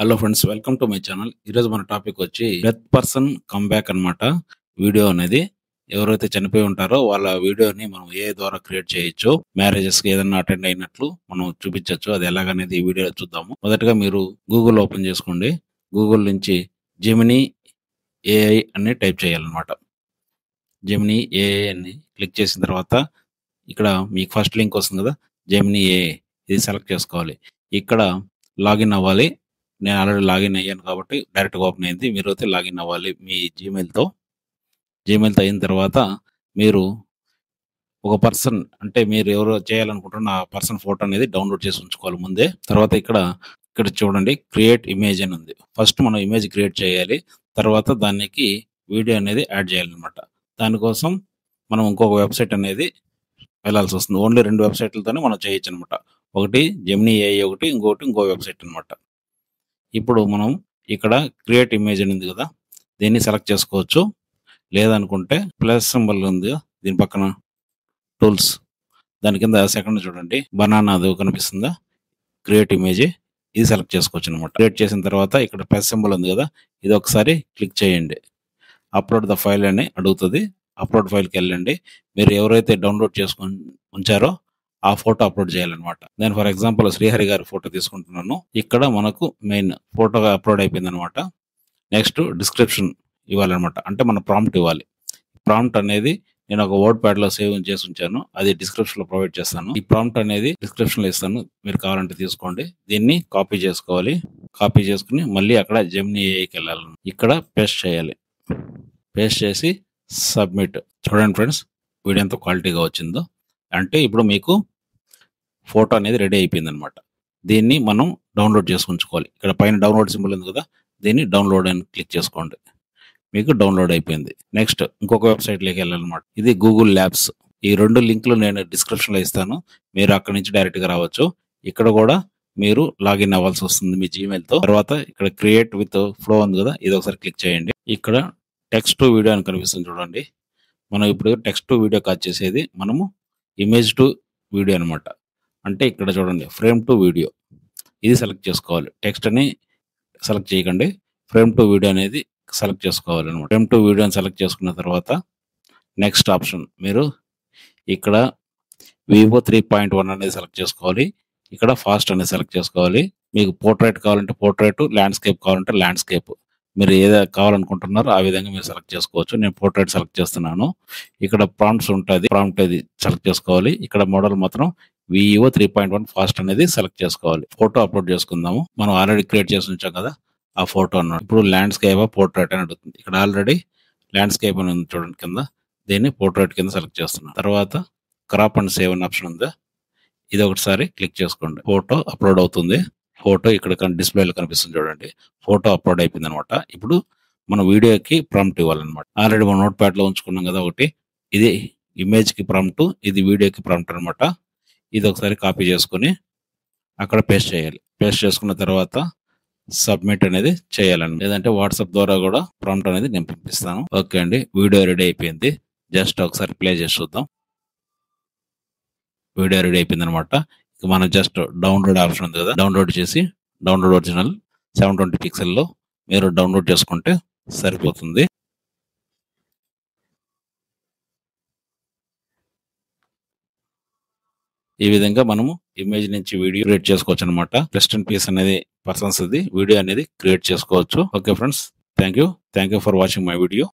Hello friends, welcome to my channel. ఈరోజు మన topic వచ్చి డెత్ పర్సన్ కమ్‌బ్యాక్ అన్నమాట. వీడియో అనేది ఎవరైతే చనిపోయి ఉంటారో వాళ్ళ వీడియోని మనం ఏఐ ద్వారా క్రియేట్ చేయొచ్చు. మ్యారేజెస్‌కి ఏదైనా అటెండ్ అయినట్లు మనం చూపించొచ్చు. అది ఎలాగనేది ఈ వీడియోలో చూద్దాము. మొదటగా మీరు గూగుల్ ఓపెన్ చేసుకోండి. గూగుల్ నుంచి జెమినీ ఏఐ అని టైప్ చేయాలన్నమాట. జెమినీ ఏఐ అని క్లిక్ చేసిన తర్వాత ఇక్కడ మీకు ఫస్ట్ లింక్ వస్తుంది కదా, జెమినీ ఏఐ, ఇది సెలెక్ట్ చేసుకోవాలి. ఇక్కడ లాగిన్ అవ్వాలి. నేను ఆల్రెడీ లాగిన్ అయ్యాను కాబట్టి డైరెక్ట్‌గా ఓపెన్ అయింది. మీరైతే లాగిన్ అవ్వాలి మీ జీమెయిల్‌తో. అయిన తర్వాత మీరు ఒక పర్సన్, అంటే మీరు ఎవరో చేయాలనుకుంటున్న ఆ పర్సన్ ఫోటో అనేది డౌన్లోడ్ చేసి ఉంచుకోవాలి ముందే. తర్వాత ఇక్కడ చూడండి, క్రియేట్ ఇమేజ్ అని ఉంది. ఫస్ట్ మనం ఇమేజ్ క్రియేట్ చేయాలి. తర్వాత దానికి వీడియో అనేది యాడ్ చేయాలన్నమాట. దానికోసం మనం ఇంకొక వెబ్సైట్ అనేది వెళ్ళాల్సి వస్తుంది. ఓన్లీ 2 వెబ్సైట్లతోనే మనం చేయొచ్చు అనమాట. ఒకటి జెమినీ ఏఐ, ఇంకో వెబ్సైట్ అనమాట. ఇప్పుడు మనం ఇక్కడ క్రియేట్ ఇమేజ్ అని ఉంది కదా, దీన్ని సెలెక్ట్ చేసుకోవచ్చు. లేదనుకుంటే ప్లస్ సింబల్ ఉంది కదా, దీని పక్కన టూల్స్, దాని కింద సెకండ్ చూడండి బనానా అది కనిపిస్తుందా, క్రియేట్ ఇమేజ్, ఇది సెలెక్ట్ చేసుకోవచ్చు అనమాట. క్రియేట్ చేసిన తర్వాత ఇక్కడ ప్లస్ సింబల్ ఉంది కదా, ఇది ఒకసారి క్లిక్ చేయండి. అప్లోడ్ ద ఫైల్ అని అడుగుతుంది. అప్లోడ్ ఫైల్కి వెళ్ళండి. మీరు ఎవరైతే డౌన్లోడ్ చేసుకొని ఉంచారో ఆ ఫోటో అప్లోడ్ చేయాలన్నమాట. నేను ఫర్ ఎగ్జాంపుల్ శ్రీహరి గారి ఫోటో తీసుకుంటున్నాను. ఇక్కడ మనకు మెయిన్ ఫోటోగా అప్లోడ్ అయిపోయింది అనమాట. నెక్స్ట్ డిస్క్రిప్షన్ ఇవ్వాలన్నమాట, అంటే మన ప్రాంప్ట్ ఇవ్వాలి. ప్రాంప్ట్ అనేది నేను ఒక వర్డ్ ప్యాడ్లో సేవ్ చేసి ఉంచాను, అది డిస్క్రిప్షన్లో ప్రొవైడ్ చేస్తాను. ఈ ప్రాంప్ట్ అనేది డిస్క్రిప్షన్లో ఇస్తాను, మీరు కావాలంటే తీసుకోండి. దీన్ని కాపీ చేసుకోవాలి. కాపీ చేసుకుని మళ్ళీ అక్కడ జెమినీ ఏఐకి వెళ్ళాలి. ఇక్కడ పేస్ట్ చేయాలి. పేస్ట్ చేసి సబ్మిట్. చూడండి ఫ్రెండ్స్, వీడియో ఎంత క్వాలిటీగా వచ్చిందో. అంటే ఇప్పుడు మీకు ఫోటో అనేది రెడీ అయిపోయింది అనమాట. దీన్ని మనం డౌన్లోడ్ చేసుకుంచుకోవాలి. ఇక్కడ పైన డౌన్లోడ్ సింబల్ ఉంది కదా, దీన్ని డౌన్లోడ్ అని క్లిక్ చేసుకోండి. మీకు డౌన్లోడ్ అయిపోయింది. నెక్స్ట్ ఇంకొక వెబ్సైట్లోకి వెళ్ళాలన్నమాట. ఇది గూగుల్ ల్యాబ్స్. ఈ 2 లింకులు నేను డిస్క్రిప్షన్లో ఇస్తాను, మీరు అక్కడి నుంచి డైరెక్ట్గా రావచ్చు. ఇక్కడ కూడా మీరు లాగిన్ అవ్వాల్సి వస్తుంది మీ జీమెయిల్తో. తర్వాత ఇక్కడ క్రియేట్ విత్ ఫ్లో ఉంది కదా, ఇది ఒకసారి క్లిక్ చేయండి. ఇక్కడ టెక్స్ట్ టు వీడియో అని కనిపిస్తుంది చూడండి. మనం ఇప్పుడు టెక్స్ట్ టు వీడియో కాల్ చేసేది మనము ఇమేజ్ టు వీడియో అనమాట. అంటే ఇక్కడ చూడండి, ఫ్రేమ్ టు వీడియో, ఇది సెలెక్ట్ చేసుకోవాలి. టెక్స్ట్ అని సెలెక్ట్ చేయకండి, ఫ్రేమ్ టు వీడియో అనేది సెలెక్ట్ చేసుకోవాలి అనమాట. ఫ్రేమ్ టు వీడియో అని సెలెక్ట్ చేసుకున్న తర్వాత నెక్స్ట్ ఆప్షన్ మీరు ఇక్కడ వివో 3.1 అనేది సెలెక్ట్ చేసుకోవాలి. ఇక్కడ ఫాస్ట్ అనేది సెలెక్ట్ చేసుకోవాలి. మీకు పోర్ట్రేట్ కావాలంటే పోర్ట్రేట్, ల్యాండ్స్కేప్ కావాలంటే ల్యాండ్స్కేప్, మీరు ఏదో కావాలనుకుంటున్నారో ఆ విధంగా మీరు సెలెక్ట్ చేసుకోవచ్చు. నేను పోర్ట్రేట్ సెలెక్ట్ చేస్తున్నాను. ఇక్కడ ప్రాంప్ట్స్ ఉంటుంది, ప్రాంప్ట్ అది సెలెక్ట్ చేసుకోవాలి. ఇక్కడ మోడల్ మాత్రం వివో 3.1 ఫాస్ట్ అనేది సెలెక్ట్ చేసుకోవాలి. ఫోటో అప్లోడ్ చేసుకుందాము. మనం ఆల్రెడీ క్రియేట్ చేసి ఉంచాం కదా ఆ ఫోటో అన్నమాట. ఇప్పుడు ల్యాండ్స్కేప్ పోర్ట్రేట్ అని అడుగుతుంది. ఇక్కడ ఆల్రెడీ ల్యాండ్స్కేప్ అని ఉంది చూడండి కింద, దీన్ని పోర్ట్రేట్ కింద సెలెక్ట్ చేస్తున్నాను. తర్వాత క్రాప్ అండ్ సేవ్ అనే ఆప్షన్ ఉంది, ఇది ఒకటిసారి క్లిక్ చేసుకోండి. ఫోటో అప్లోడ్ అవుతుంది. ఫోటో ఇక్కడ డిస్ప్లేలో కనిపిస్తుంది చూడండి, ఫోటో అప్లోడ్ అయిపోయింది అనమాట. ఇప్పుడు మన వీడియోకి ప్రాంప్ట్ ఇవ్వాలన్నమాట. ఆల్రెడీ మనం నోట్ ప్యాడ్లో ఉంచుకున్నాం కదా ఒకటి, ఇది ఇమేజ్కి ప్రాంప్ట్, ఇది వీడియోకి ప్రాంప్ట్ అనమాట. ఇది ఒకసారి కాపీ చేసుకుని అక్కడ పేస్ట్ చేయాలి. పేస్ట్ చేసుకున్న తర్వాత సబ్మిట్ అనేది చేయాలండి. లేదంటే వాట్సాప్ ద్వారా కూడా ప్రాంప్ట్ అనేది నేను పంపిస్తాను. ఓకే అండి, వీడియో రెడీ అయిపోయింది. జస్ట్ ఒకసారి ప్లే చేసి చూద్దాం. వీడియో రెడీ అయిపోయింది అనమాట. మనం జస్ట్ డౌన్లోడ్ ఆప్షన్ ఉంది కదా, డౌన్లోడ్ చేసి డౌన్లోడ్ ఒరిజినల్ 720 పిక్సెల్లో మీరు డౌన్లోడ్ చేసుకుంటే సరిపోతుంది. ఈ విధంగా మనము ఇమేజ్ నుంచి వీడియో క్రియేట్ చేసుకోవచ్చు అనమాట. రెస్ట్ ఇన్ పీస్ అనేది పర్సన్స్ వీడియో అనేది క్రియేట్ చేసుకోవచ్చు. Okay friends, thank you for watching my video.